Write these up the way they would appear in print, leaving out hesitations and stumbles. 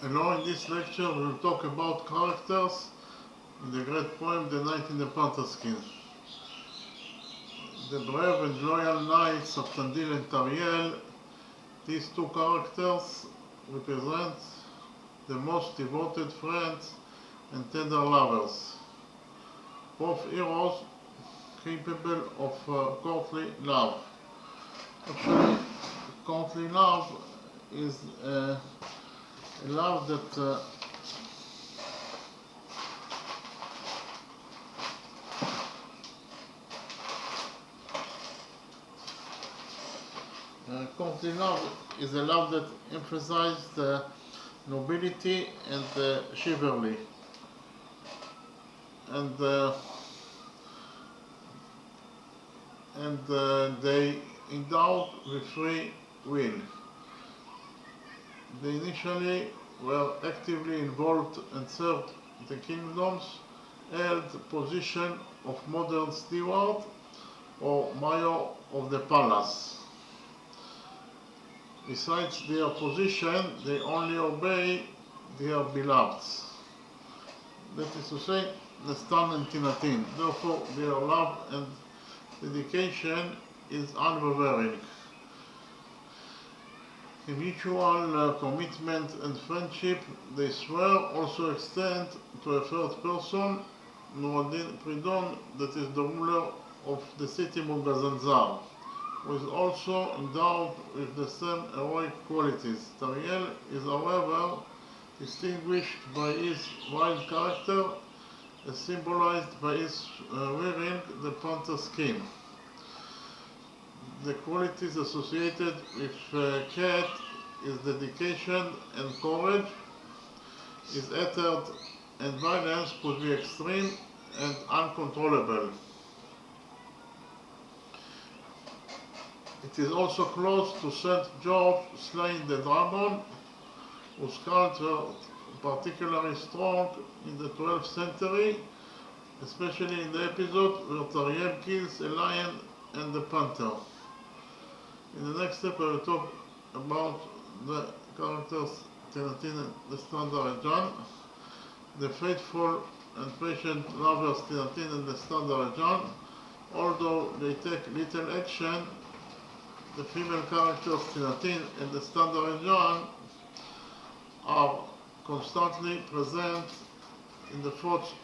Hello, in this lecture we will talk about characters in the great poem The Knight in the Panter's Skin. The brave and loyal knights of Avtandil and Tariel, these two characters represent the most devoted friends and tender lovers. Both heroes capable of courtly love. Actually, courtly love is a love that courtly love is a love that emphasizes the nobility and chivalry, and they endowed with free will. They initially were actively involved and served the kingdoms, held the position of modern steward or mayor of the palace. Besides their position, they only obey their beloveds. That is to say, Nestan and Tinatin. Therefore, their love and dedication is unwavering. Habitual commitment and friendship, they swear, also extend to a third person, Nuruddin Pridon, that is the ruler of the city Mugazanzar, who is also endowed with the same heroic qualities. Tariel is, however, distinguished by his wild character, as symbolized by his wearing the panther's skin. The qualities associated with cat is dedication and courage. His hatred and violence could be extreme and uncontrollable. It is also close to St. George slaying the dragon, whose cults were particularly strong in the 12th century, especially in the episode where Tariel kills a lion and a panther. In the next step I will talk about the characters Tinatin and Nestan Tariel. The faithful and patient lovers Tinatin and Nestan Tariel, although they take little action, the female characters Tinatin and Nestan Tariel are constantly present in the thoughts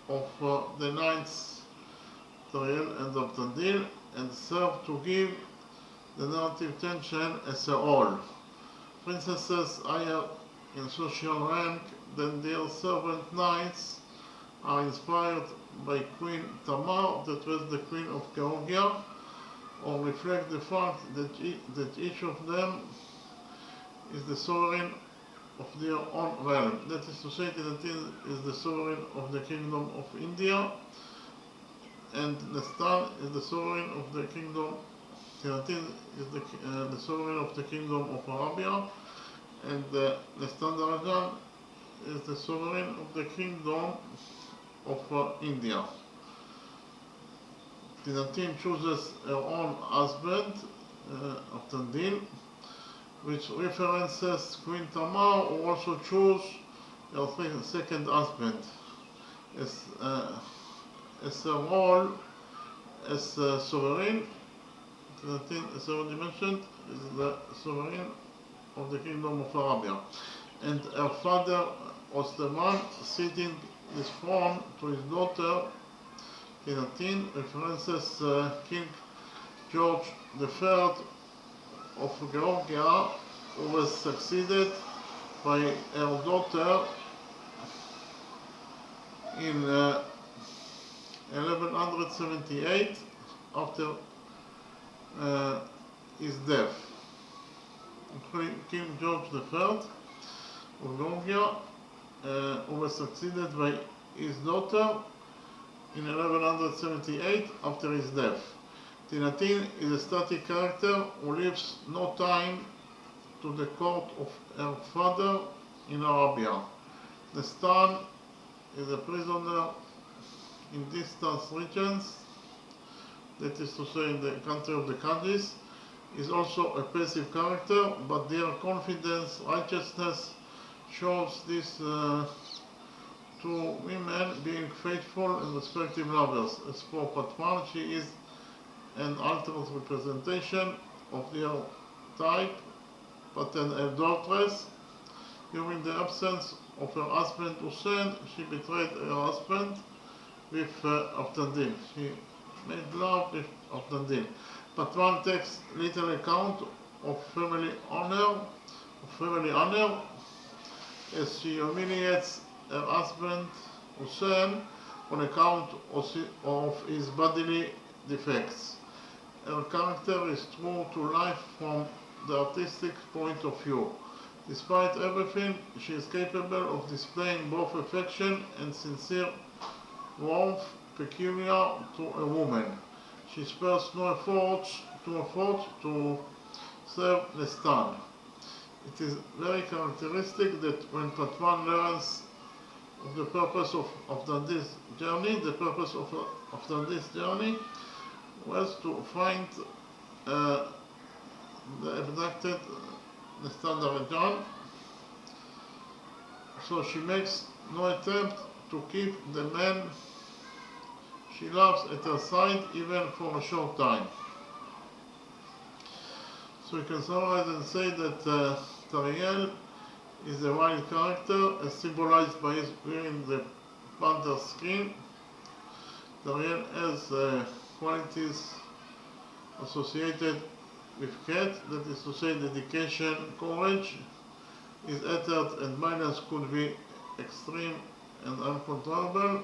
of the knights Tariel and Avtandil and serve to give the narrative tension as a whole. Princesses higher in social rank than their servant knights are inspired by Queen Tamar, that was the Queen of Georgia, or reflect the fact that each of them is the sovereign of their own realm. That is to say, Tinatin is the sovereign of the kingdom of India, and Nestan is the sovereign of the kingdom. Tinatin is the sovereign of the kingdom of Arabia, and Nestan Tariel is the sovereign of the kingdom of India. Tinatin chooses her own husband, Avtandil, which references Queen Tamar, who also chose her second husband, as her role as sovereign. Tinatin, as already mentioned, is the sovereign of the kingdom of Arabia, and her father was the one ceding his throne to his daughter. Tinatin references King George III of Georgia, who was succeeded by her daughter in 1178 after his death. King George III of Georgia, who was succeeded by his daughter in 1178 after his death. Tinatin is a static character who leaves no time to the court of her father in Arabia. Nestan is a prisoner in distant regions, that is to say in the country of the Kandis, is also a passive character, but their confidence, righteousness, shows these two women being faithful and respective lovers. As for Patman, she is an alternate representation of their type, Panter'S. During the absence of her husband Hussein, she betrayed her husband with Avtandil. She made love with Avtandil. Patman takes little account of family honor, as she humiliates her husband Hussein on account of his bodily defects. Her character is true to life from the artistic point of view. Despite everything, she is capable of displaying both affection and sincere warmth peculiar to a woman. She spares no effort to serve Nestan. It is very characteristic that when Patman learns of the purpose of Avtandil's journey, was to find the abducted Nestan Tariel. So she makes no attempt to keep the man she loves at her side even for a short time. So we can summarize and say that Tariel is a wild character as symbolized by his wearing the Panter'S skin. Tariel has qualities associated with cat, that is to say dedication, courage. His hatred and violence could be extreme and uncontrollable.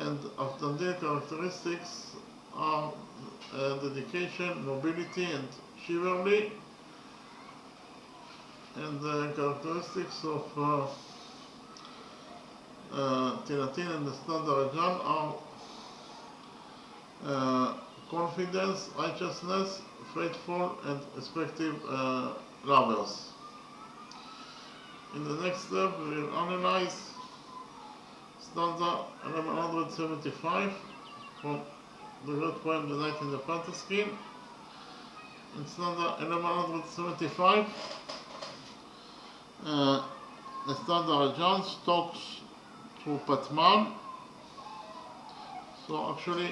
And Avtandil characteristics are dedication, nobility and chivalry. And the characteristics of Tinatin and Nestan are confidence, righteousness, faithful and respective lovers. In the next step we will analyze stanza 1175 from the great poem The Night in the Panter'S. In stanza 1175 Nestan Tariel talks to Patman. So actually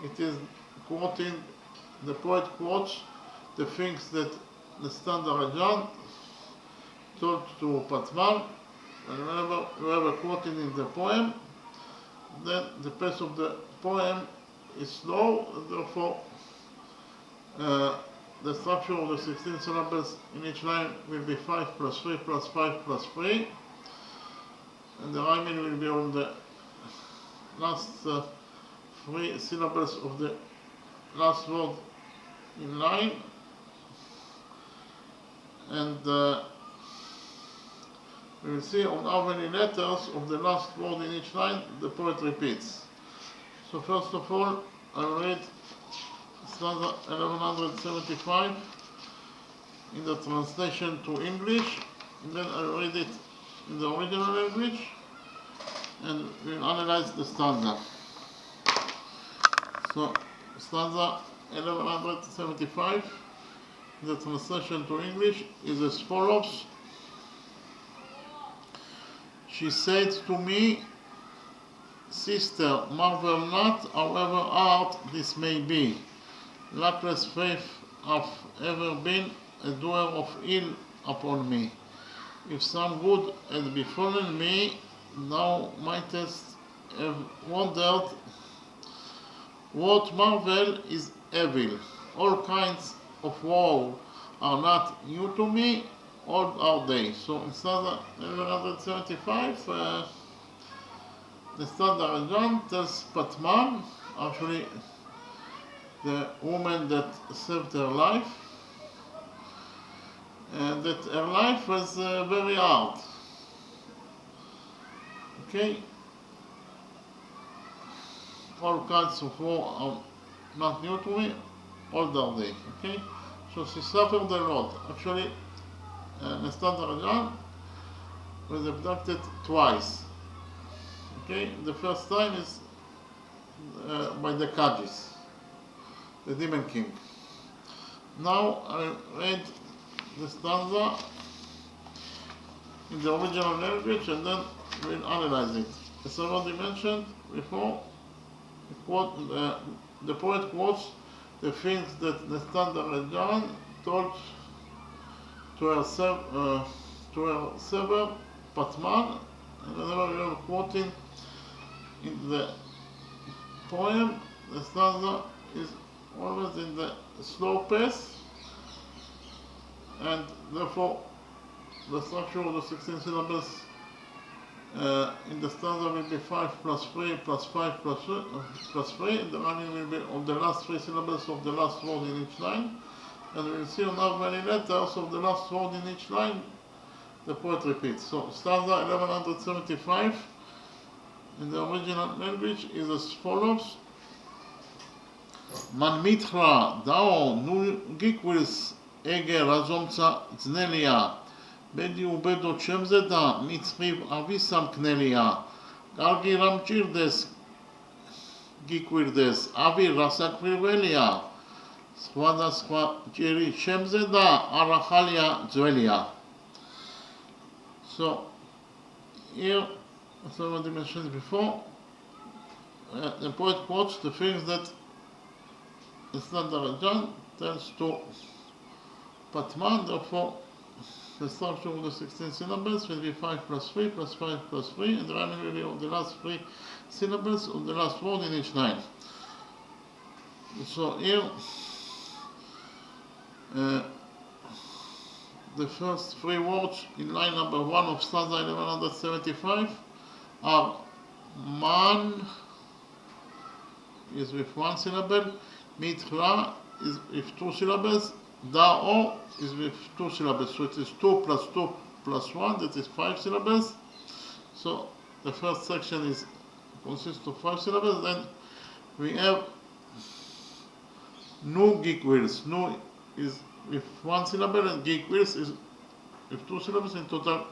it is quoting, the poet quotes the things that Nestan Tariel told to Patman. And whenever you have a quoting in the poem, then the pace of the poem is slow, and therefore the structure of the 16 syllables in each line will be 5 plus 3 plus 5 plus 3, and the rhyming will be on the last 3 syllables of the last word in line, and we will see on how many letters of the last word in each line the poet repeats. So first of all, I will read stanza 1175 in the translation to English, and then I will read it in the original language, and we will analyze the stanza. So stanza 1175 in the translation to English is as follows. She said to me, "Sister, marvel not, however hard this may be. Luckless faith hath ever been a doer of ill upon me. If some good had befallen me, thou mightest have wondered. What marvel is evil? All kinds of woe are not new to me, old are they." So in stanza 1175, Nestan Tariel tells Patman, actually the woman that saved her life, and that her life was very hard. Okay? All kinds of war are not new to me, old are they. Okay? So she suffered a lot. Actually, Nestan Tariel was abducted twice. Okay? The first time is by the Kajis, the Demon King. Now I read the stanza in the original language, and then we'll analyze it. As I already mentioned before, the poet quotes the things that Nestan told to her server Patman, and whenever we are quoting in the poem, the stanza is always in the slow pace, and therefore the structure of the 16 syllables in the stanza will be 5 plus 3 plus 5 plus 3, and the rhyming will be of the last 3 syllables of the last word in each line, and we will see on how many letters of the last word in each line the poet repeats. So stanza 1175 in the original language is as follows: Man mitra dao nu gikwis ege razomca znelia bedi ubedo chemzeda mitzriv avisam knelia galgi ramchirdes gikwirdes avi rasakvirvelia swada swa jeri chemzeda arachalia zwelia. So here, as I already mentioned before, the poet quotes the things that Nestan tells to Patman. Therefore, the structure of the 16 syllables will be 5 plus 3 plus 5 plus 3, and the rhyming will be of the last 3 syllables of the last word in each line. So here, the first 3 words in line number 1 of stanza 1175 are man is with 1 syllable, mitra is with 2 syllables, da'o is with 2 syllables. So it is 2 plus 2 plus 1, that is 5 syllables. So the first section consists of 5 syllables. Then we have nu gikwils. Nu is with 1 syllable, and gikwils is with 2 syllables. In total,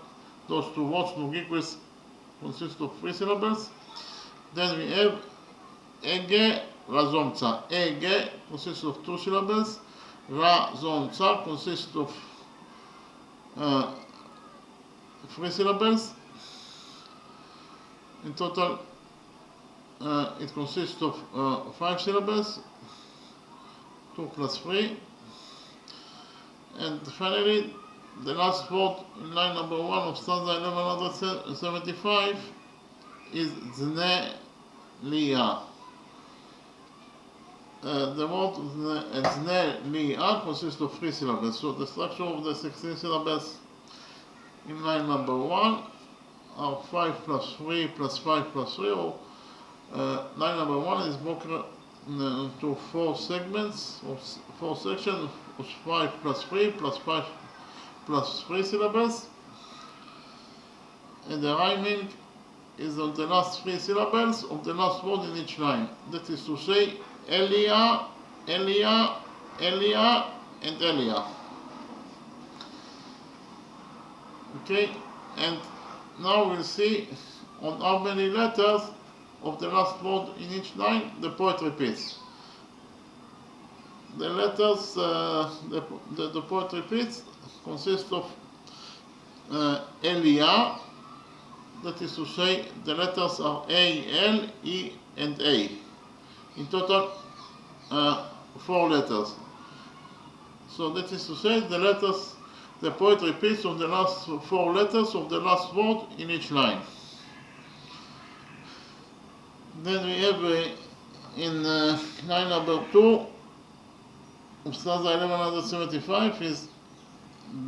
those 2 words, nu gikwils, consist of 3 syllables. Then we have ege razomca. Ege consists of 2 syllables. Razomca consists of 3 syllables. In total, it consists of 5 syllables. 2 plus 3. And finally, the last word in line number 1 of stanza 1175 is znelia. The word znelia consists of 3 syllables. So the structure of the 16 syllables in line number 1 are 5 plus 3 plus 5 plus 3. Or line number 1 is broken into 4 segments, or 4 sections of 5 plus 3 plus 5 plus 3 syllables, and the rhyming is of the last 3 syllables of the last word in each line. That is to say, Elia, Elia, Elia, and Elia. Okay, and now we'll see on how many letters of the last word in each line the poet repeats. The letters the poet repeats consist of Elia, that is to say, the letters are A, L, E, and A. In total, 4 letters. So that is to say, the letters the poet repeats of the last 4 letters of the last word in each line. Then we have in line number 2 of stanza 1175 is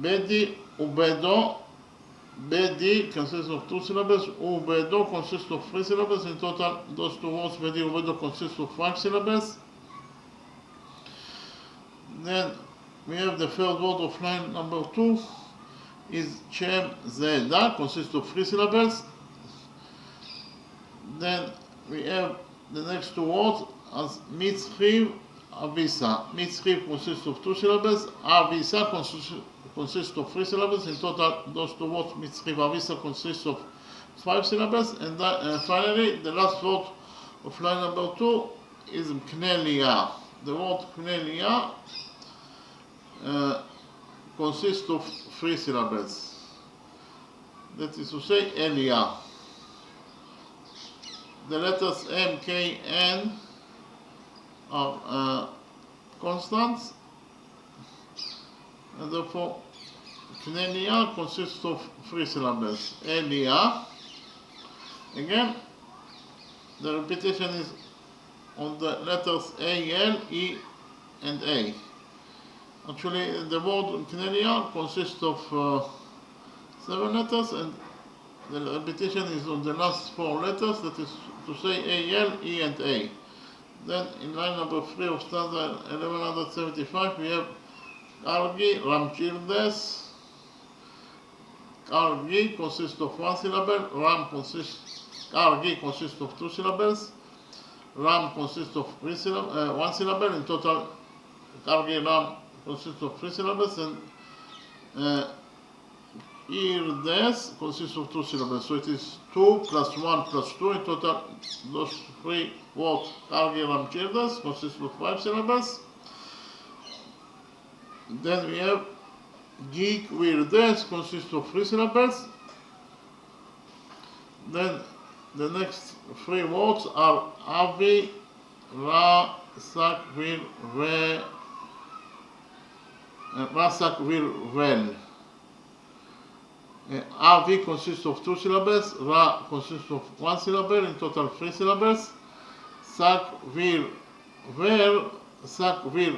Bedi Ubedo. Bedi consists of 2 syllables, Ubedo consists of 3 syllables. In total, those 2 words, Bedi Ubedo, consist of 5 syllables. Then we have the third word of line number 2 is Chem Zeda, consists of 3 syllables. Then we have the next 2 words as Mitzriv Avisa. Mitzriv consists of 2 syllables, Avisa consists of 3 syllables. In total, those 2 words, Mitzriv Avisa, consists of 5 syllables. And finally, the last word of line number 2 is Knelia. The word Knelia consists of 3 syllables. that is to say Elia. The letters M, K, N are constants, and therefore Knelia consists of 3 syllables. Elia. Again, the repetition is on the letters A, L, E, and A. Actually, the word Knelia consists of 7 letters, and the repetition is on the last 4 letters, that is to say A, L, E, and A. Then in line number 3 of stanza 1175 we have Kargi, Ramchildes. Kargi consists of 1 syllable, Kargi consists of 2 syllables, Ram consists of 1 syllable. In total, Kargi Ram consists of 3 syllables, and Irdes consists of 2 syllables. So it is 2 plus 1 plus 2. In total, those 3 words, Kargi Ram Chirdes, consist of 5 syllables. Then we have Geek Wirdes consists of 3 syllables. Then the next 3 words are Avi, Ra, Sak, Vir, Ve, Ra, Sak, Vir, Vel. Avi consists of 2 syllables, Ra consists of 1 syllable, in total 3 syllables. Sak, Vir, Ver, Sak, Vir,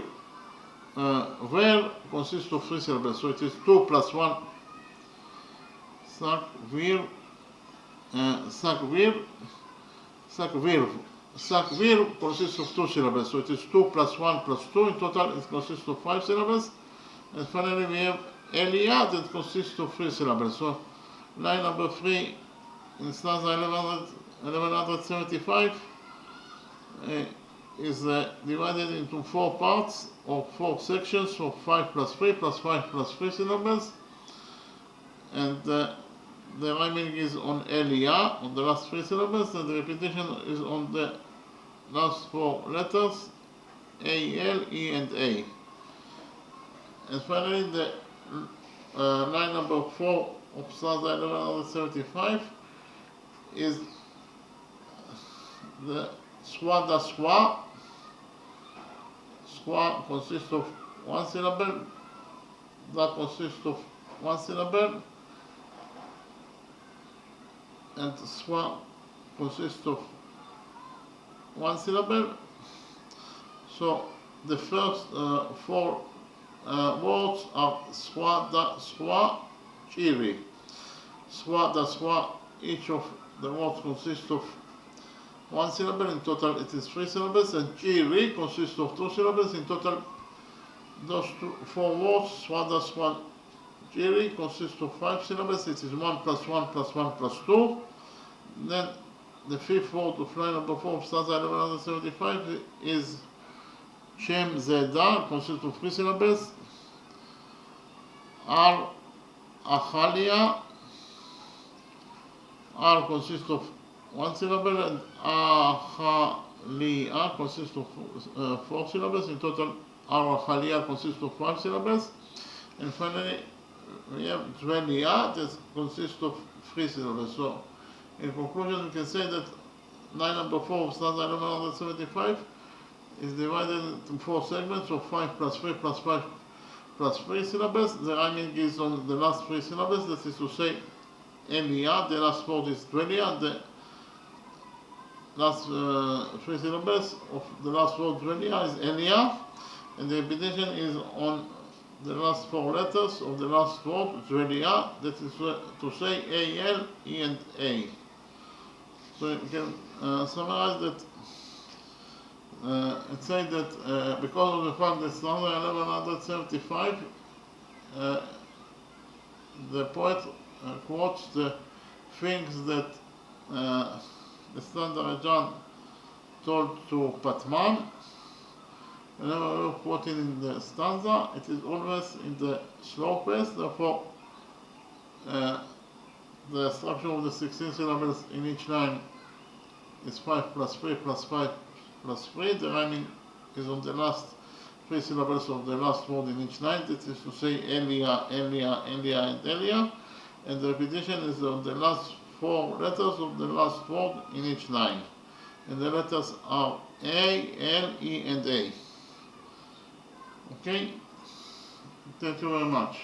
Ver consists of 3 syllables, so it is 2 plus 1. Sak, Vir, Sak, Vir, Sak, Vir. Sak, Vir consists of 2 syllables, so it is 2 plus 1 plus 2. In total, it consists of 5 syllables. And finally, we have Elia that consists of 3 syllables. So, line number 3 in stanza 1175 is divided into 4 parts or 4 sections of 5 plus 3 plus 5 plus 3 syllables. And the rhyming is on Elia, on the last 3 syllables, and the repetition is on the last 4 letters, A, L, E, and A. And finally, the line number 4 of stanza 1175 is the Swa da Swa. Swa consists of 1 syllable, that consists of 1 syllable, and Swa consists of 1 syllable. So the first 4 words are Swa da Swa, Chiri. Swa da Swa, each of the words consists of 1 syllable, in total it is 3 syllables, and Chiri consists of 2 syllables. In total, those 4 words, Swa da Swa, Chiri, consist of 5 syllables. It is 1 plus 1 plus 1 plus 2. Then the 5th word of line number 4 of stanza 1175 is Shem Zeda, consists of 3 syllables. Ar Achalia, Ar consists of 1 syllable, and Achalia consists of 4 syllables. In total, Ar Achalia consists of 5 syllables. And finally, we have Dvelia that consists of 3 syllables. So, in conclusion, we can say that line number 4 of stanza 1175 is divided into 4 segments of 5 plus 3 plus 5 plus 3 syllables. The rhyming is on the last 3 syllables, that is to say Elia, the last word is Dvelia, and the last 3 syllables of the last word Dvelia is Elia, and the repetition is on the last 4 letters of the last word Dvelia, that is to say A, L, E, and A. So you can summarize that. It says that because of the fact that stanza 1175, the poet quotes the things that the standard John told to Patman. Whenever we are quoting in the stanza, it is always in the slow pace. Therefore, the structure of the 16 syllables in each line is 5 plus 3 plus 5 plus 3. The rhyming is on the last 3 syllables of the last word in each line. That is to say Elia, Elia, Elia, and Elia. and the repetition is on the last 4 letters of the last word in each line. And the letters are A, L, E, and A. Okay? Thank you very much.